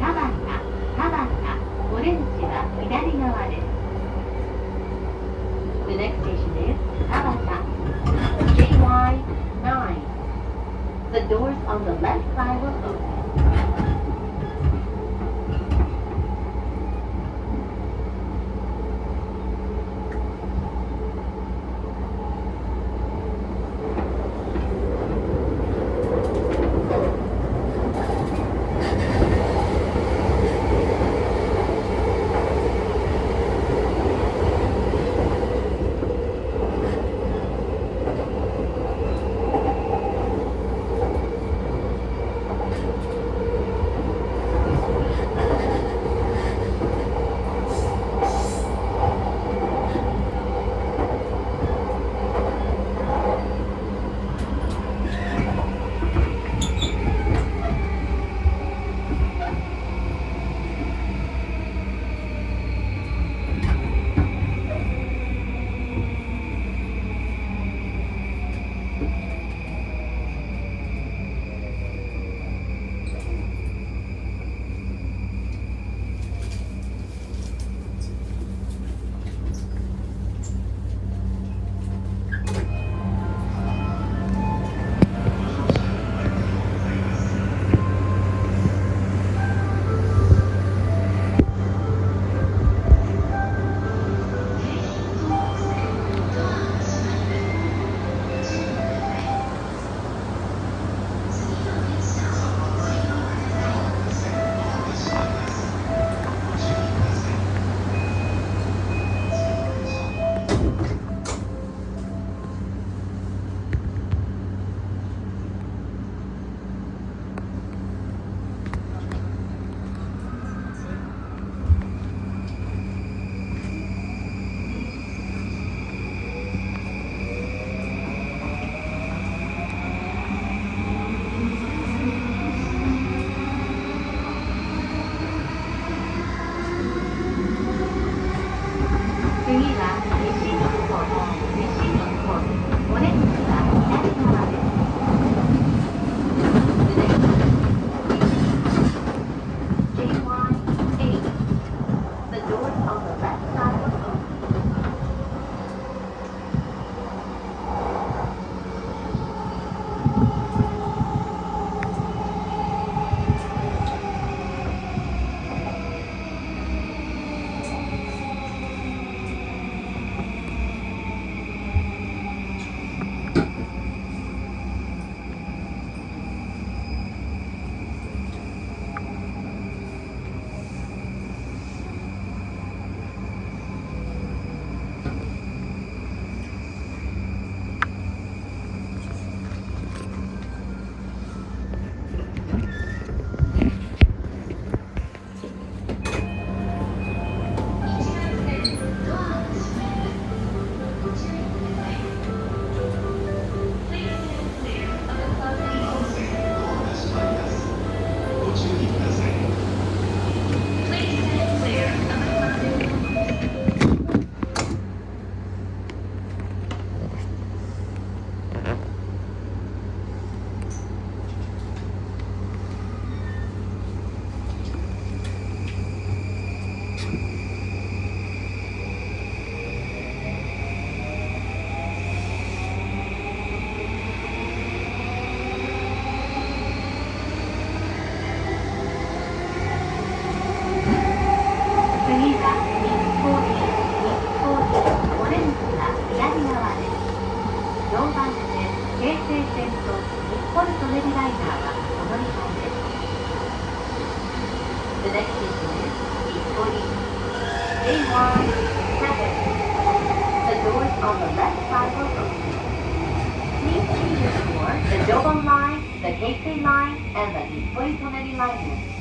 田端、オレンジは左側です。The next station is 田端 JY9. The doors on the left side will open. ポルトレビライナーはこの2階です。The next station is 日暮里 JY7. The doors on the left side will open. Please change your for the Jobon Line, the Keisei Line, and the Nippoi Toneri Line.